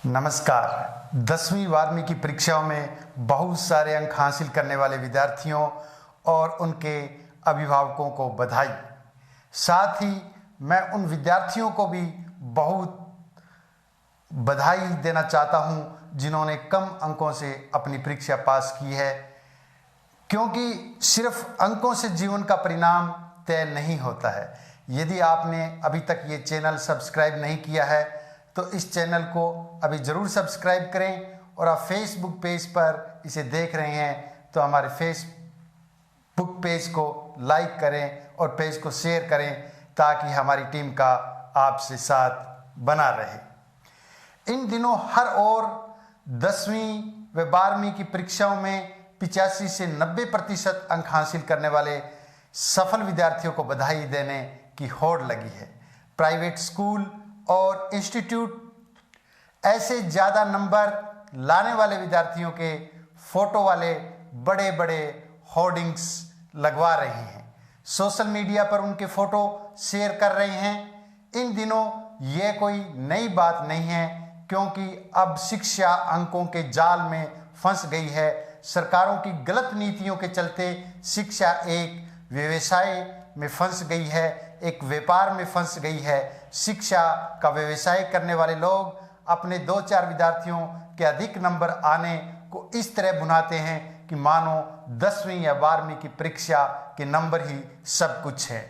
नमस्कार। 10वीं 12वीं की परीक्षाओं में बहुत सारे अंक हासिल करने वाले विद्यार्थियों और उनके अभिभावकों को बधाई। साथ ही मैं उन विद्यार्थियों को भी बहुत बधाई देना चाहता हूं जिन्होंने कम अंकों से अपनी परीक्षा पास की है, क्योंकि सिर्फ अंकों से जीवन का परिणाम तय नहीं होता है। यदि आपने अभी तक ये चैनल सब्सक्राइब नहीं किया है तो इस चैनल को अभी ज़रूर सब्सक्राइब करें, और आप फेसबुक पेज पर इसे देख रहे हैं तो हमारे फेसबुक पेज को लाइक करें और पेज को शेयर करें ताकि हमारी टीम का आपसे साथ बना रहे। इन दिनों हर ओर 10वीं व 12वीं की परीक्षाओं में 85 से 90% अंक हासिल करने वाले सफल विद्यार्थियों को बधाई देने की होड़ लगी है। प्राइवेट स्कूल और इंस्टीट्यूट ऐसे ज़्यादा नंबर लाने वाले विद्यार्थियों के फोटो वाले बड़े बड़े होर्डिंग्स लगवा रहे हैं, सोशल मीडिया पर उनके फोटो शेयर कर रहे हैं। इन दिनों ये कोई नई बात नहीं है, क्योंकि अब शिक्षा अंकों के जाल में फंस गई है। सरकारों की गलत नीतियों के चलते शिक्षा एक व्यवसाय में फंस गई है, एक व्यापार में फंस गई है। शिक्षा का व्यवसाय करने वाले लोग अपने 2-4 विद्यार्थियों के अधिक नंबर आने को इस तरह भुनाते हैं कि मानो 10वीं या 12वीं की परीक्षा के नंबर ही सब कुछ है।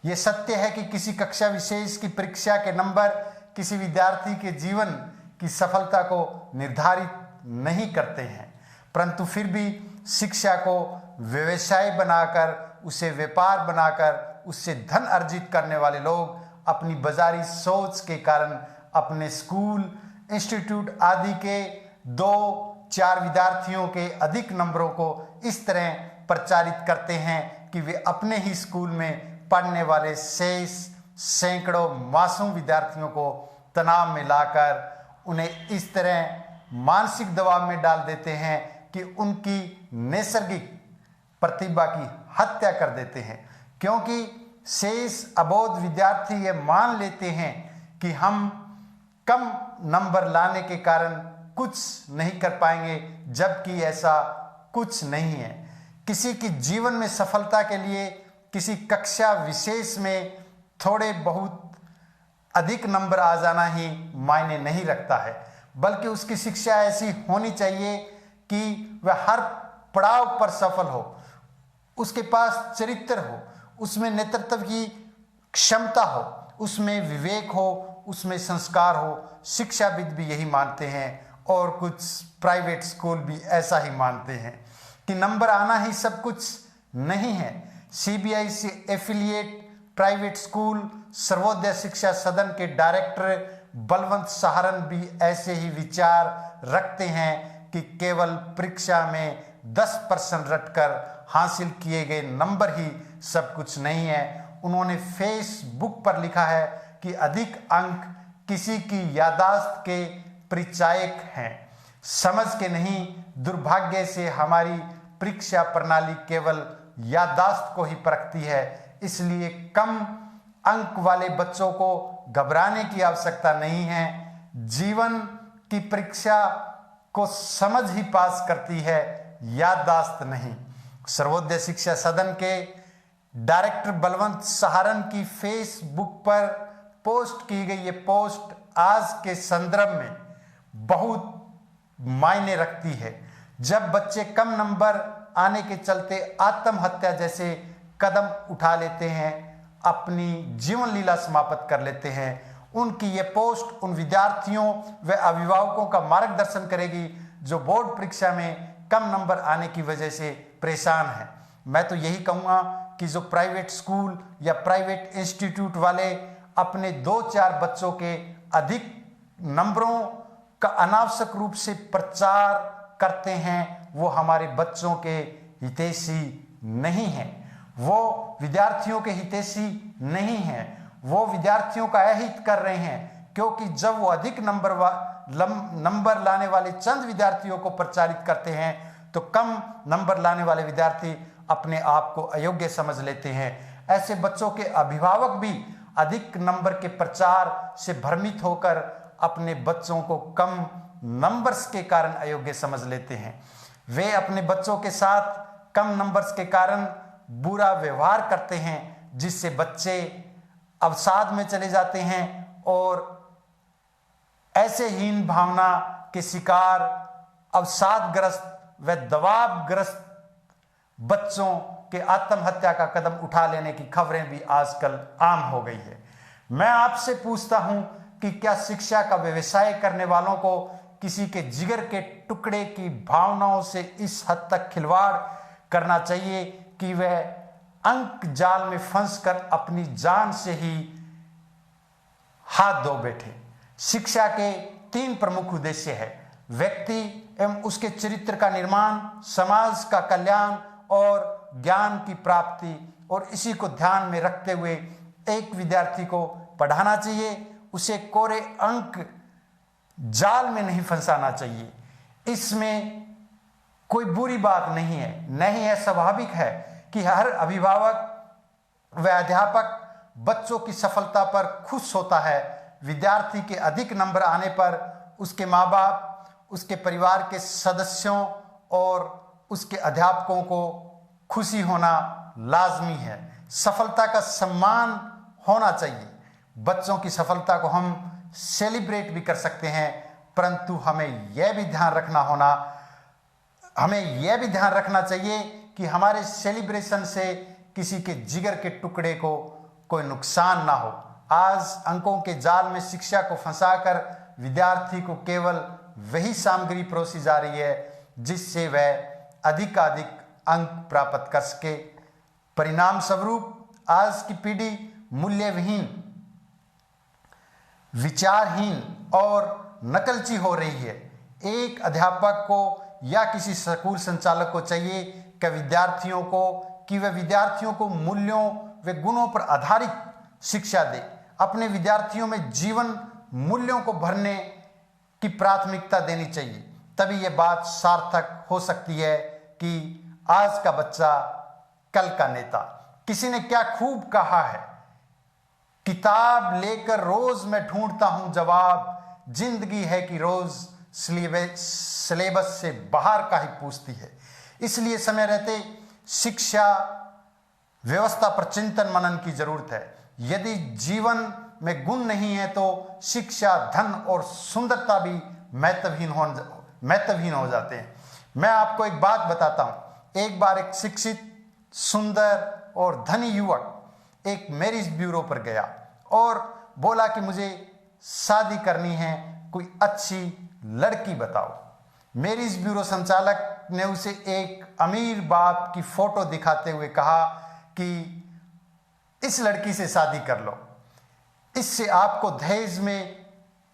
ये सत्य है कि किसी कक्षा विशेष की परीक्षा के नंबर किसी विद्यार्थी के जीवन की सफलता को निर्धारित नहीं करते हैं, परंतु फिर भी शिक्षा को व्यवसाय बनाकर, उसे व्यापार बनाकर उससे धन अर्जित करने वाले लोग अपनी बाजारी सोच के कारण अपने स्कूल, इंस्टीट्यूट आदि के 2-4 विद्यार्थियों के अधिक नंबरों को इस तरह प्रचारित करते हैं कि वे अपने ही स्कूल में पढ़ने वाले शेष सैकड़ों मासूम विद्यार्थियों को तनाव में लाकर उन्हें इस तरह मानसिक दबाव में डाल देते हैं कि उनकी नैसर्गिक प्रतिभा की हत्या कर देते हैं। क्योंकि शेष अबोध विद्यार्थी ये मान लेते हैं कि हम कम नंबर लाने के कारण कुछ नहीं कर पाएंगे, जबकि ऐसा कुछ नहीं है। किसी की जीवन में सफलता के लिए किसी कक्षा विशेष में थोड़े बहुत अधिक नंबर आ जाना ही मायने नहीं रखता है, बल्कि उसकी शिक्षा ऐसी होनी चाहिए कि वह हर पड़ाव पर सफल हो, उसके पास चरित्र हो, उसमें नेतृत्व की क्षमता हो, उसमें विवेक हो, उसमें संस्कार हो। शिक्षाविद भी यही मानते हैं और कुछ प्राइवेट स्कूल भी ऐसा ही मानते हैं कि नंबर आना ही सब कुछ नहीं है। CBSE affiliate private school Sarvodaya शिक्षा सदन के डायरेक्टर बलवंत सहारण भी ऐसे ही विचार रखते हैं कि केवल परीक्षा में 10% रटकर हासिल किए गए नंबर ही सब कुछ नहीं है। उन्होंने फेसबुक पर लिखा है कि अधिक अंक किसी की याददाश्त के परिचायक हैं, समझ के नहीं। दुर्भाग्य से हमारी परीक्षा प्रणाली केवल याददाश्त को ही परखती है, इसलिए कम अंक वाले बच्चों को घबराने की आवश्यकता नहीं है। जीवन की परीक्षा को समझ ही पास करती है, याददाश्त नहीं। सर्वोदय शिक्षा सदन के डायरेक्टर बलवंत सहारण की फेसबुक पर पोस्ट की गई ये पोस्ट आज के संदर्भ में बहुत मायने रखती है। जब बच्चे कम नंबर आने के चलते आत्महत्या जैसे कदम उठा लेते हैं, अपनी जीवन लीला समाप्त कर लेते हैं, उनकी ये पोस्ट उन विद्यार्थियों व अभिभावकों का मार्गदर्शन करेगी जो बोर्ड परीक्षा में कम नंबर आने की वजह से परेशान है। मैं तो यही कहूँगा कि जो प्राइवेट स्कूल या प्राइवेट इंस्टीट्यूट वाले अपने 2-4 बच्चों के अधिक नंबरों का अनावश्यक रूप से प्रचार करते हैं, वो हमारे बच्चों के हितैषी नहीं हैं, वो विद्यार्थियों के हितैषी नहीं हैं, वो विद्यार्थियों का अहित कर रहे हैं। क्योंकि जब वो अधिक नंबर लाने वाले चंद विद्यार्थियों को प्रचारित करते हैं तो कम नंबर लाने वाले विद्यार्थी अपने आप को अयोग्य समझ लेते हैं। ऐसे बच्चों के अभिभावक भी अधिक नंबर के प्रचार से भ्रमित होकर अपने बच्चों को कम नंबर्स के कारण अयोग्य समझ लेते हैं। वे अपने बच्चों के साथ कम नंबर्स के कारण बुरा व्यवहार करते हैं, जिससे बच्चे अवसाद में चले जाते हैं और ऐसे हीन भावना के शिकार, अवसादग्रस्त व दबावग्रस्त बच्चों के आत्महत्या का कदम उठा लेने की खबरें भी आजकल आम हो गई है। मैं आपसे पूछता हूं कि क्या शिक्षा का व्यवसाय करने वालों को किसी के जिगर के टुकड़े की भावनाओं से इस हद तक खिलवाड़ करना चाहिए कि वह अंक जाल में फंसकर अपनी जान से ही हाथ धो बैठे। शिक्षा के 3 प्रमुख उद्देश्य है: व्यक्ति एवं उसके चरित्र का निर्माण, समाज का कल्याण और ज्ञान की प्राप्ति। और इसी को ध्यान में रखते हुए एक विद्यार्थी को पढ़ाना चाहिए, उसे कोरे अंक जाल में नहीं फंसाना चाहिए। इसमें कोई बुरी बात नहीं है, नहीं है, स्वाभाविक है कि हर अभिभावक व अध्यापक बच्चों की सफलता पर खुश होता है। विद्यार्थी के अधिक नंबर आने पर उसके माँ बाप, उसके परिवार के सदस्यों और उसके अध्यापकों को खुशी होना लाजमी है। सफलता का सम्मान होना चाहिए। बच्चों की सफलता को हम सेलिब्रेट भी कर सकते हैं, परंतु हमें यह भी ध्यान रखना चाहिए कि हमारे सेलिब्रेशन से किसी के जिगर के टुकड़े को कोई नुकसान ना हो। आज अंकों के जाल में शिक्षा को फंसाकर विद्यार्थी को केवल वही सामग्री परोसी जा रही है जिससे वह अधिकाधिक अंक प्राप्त कर सके। परिणाम स्वरूप आज की पीढ़ी मूल्यविहीन, विचारहीन और नकलची हो रही है। एक अध्यापक को या किसी स्कूल संचालक को चाहिए कि वह विद्यार्थियों को मूल्यों व गुणों पर आधारित शिक्षा दे। अपने विद्यार्थियों में जीवन मूल्यों को भरने की प्राथमिकता देनी चाहिए। तभी यह बात सार्थक हो सकती है कि आज का बच्चा कल का नेता। किसी ने क्या खूब कहा है, किताब लेकर रोज मैं ढूंढता हूं जवाब, जिंदगी है कि रोज सिलेबस से बाहर का ही पूछती है। इसलिए समय रहते शिक्षा व्यवस्था पर चिंतन मनन की जरूरत है। यदि जीवन में गुण नहीं है तो शिक्षा, धन और सुंदरता भी महत्वहीन हो जाते हैं। मैं आपको एक बात बताता हूं। एक बार एक शिक्षित, सुंदर और धनी युवक एक मैरिज ब्यूरो पर गया और बोला कि मुझे शादी करनी है, कोई अच्छी लड़की बताओ। मैरिज ब्यूरो संचालक ने उसे एक अमीर बाप की फोटो दिखाते हुए कहा कि इस लड़की से शादी कर लो, इससे आपको दहेज में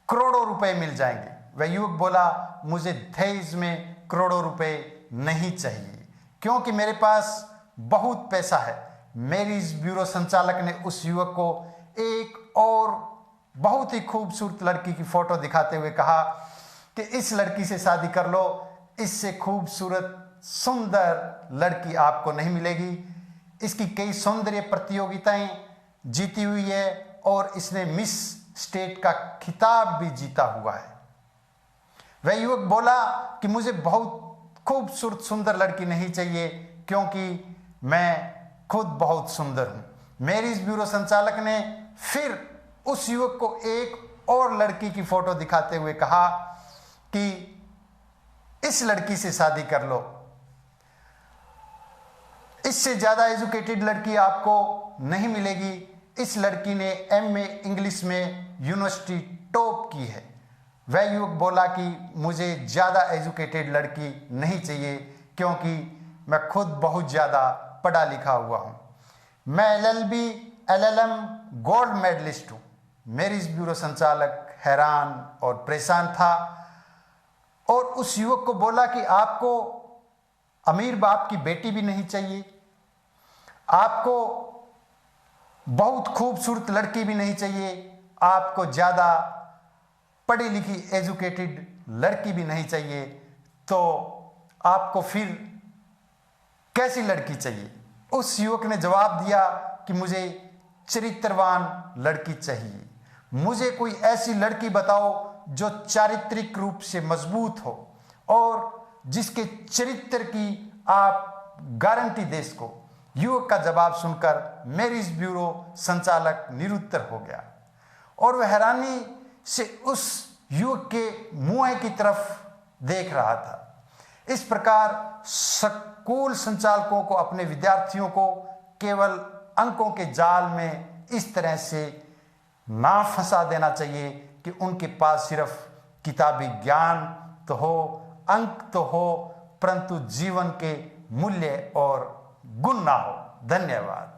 करोड़ों रुपए मिल जाएंगे। वह युवक बोला, मुझे दहेज में करोड़ों रुपए नहीं चाहिए क्योंकि मेरे पास बहुत पैसा है। मैरिज ब्यूरो संचालक ने उस युवक को एक और बहुत ही खूबसूरत लड़की की फोटो दिखाते हुए कहा कि इस लड़की से शादी कर लो, इससे खूबसूरत सुंदर लड़की आपको नहीं मिलेगी। इसकी कई सौंदर्य प्रतियोगिताएं जीती हुई है और इसने मिस स्टेट का खिताब भी जीता हुआ है। वह युवक बोला कि मुझे बहुत खूबसूरत सुंदर लड़की नहीं चाहिए क्योंकि मैं खुद बहुत सुंदर हूं। मैरिज ब्यूरो संचालक ने फिर उस युवक को एक और लड़की की फोटो दिखाते हुए कहा कि इस लड़की से शादी कर लो, इससे ज्यादा एजुकेटेड लड़की आपको नहीं मिलेगी। इस लड़की ने एमए इंग्लिश में यूनिवर्सिटी टॉप की है। वह युवक बोला कि मुझे ज्यादा एजुकेटेड लड़की नहीं चाहिए क्योंकि मैं खुद बहुत ज्यादा पढ़ा लिखा हुआ हूं। मैं एलएलबी, एलएलएम गोल्ड मेडलिस्ट हूं। मैरिज ब्यूरो संचालक हैरान और परेशान था और उस युवक को बोला कि आपको अमीर बाप की बेटी भी नहीं चाहिए, आपको बहुत खूबसूरत लड़की भी नहीं चाहिए, आपको ज्यादा पढ़ी लिखी एजुकेटेड लड़की भी नहीं चाहिए, तो आपको फिर कैसी लड़की चाहिए? उस युवक ने जवाब दिया कि मुझे चरित्रवान लड़की चाहिए। मुझे कोई ऐसी लड़की बताओ जो चारित्रिक रूप से मजबूत हो और जिसके चरित्र की आप गारंटी दे सको। युवक का जवाब सुनकर मैरिज ब्यूरो संचालक निरुत्तर हो गया और वह हैरानी से उस युवक के मुंह की तरफ देख रहा था। इस प्रकार स्कूल संचालकों को अपने विद्यार्थियों को केवल अंकों के जाल में इस तरह से ना फंसा देना चाहिए कि उनके पास सिर्फ किताबी ज्ञान तो हो, अंक तो हो, परंतु जीवन के मूल्य और गुण ना हो। धन्यवाद।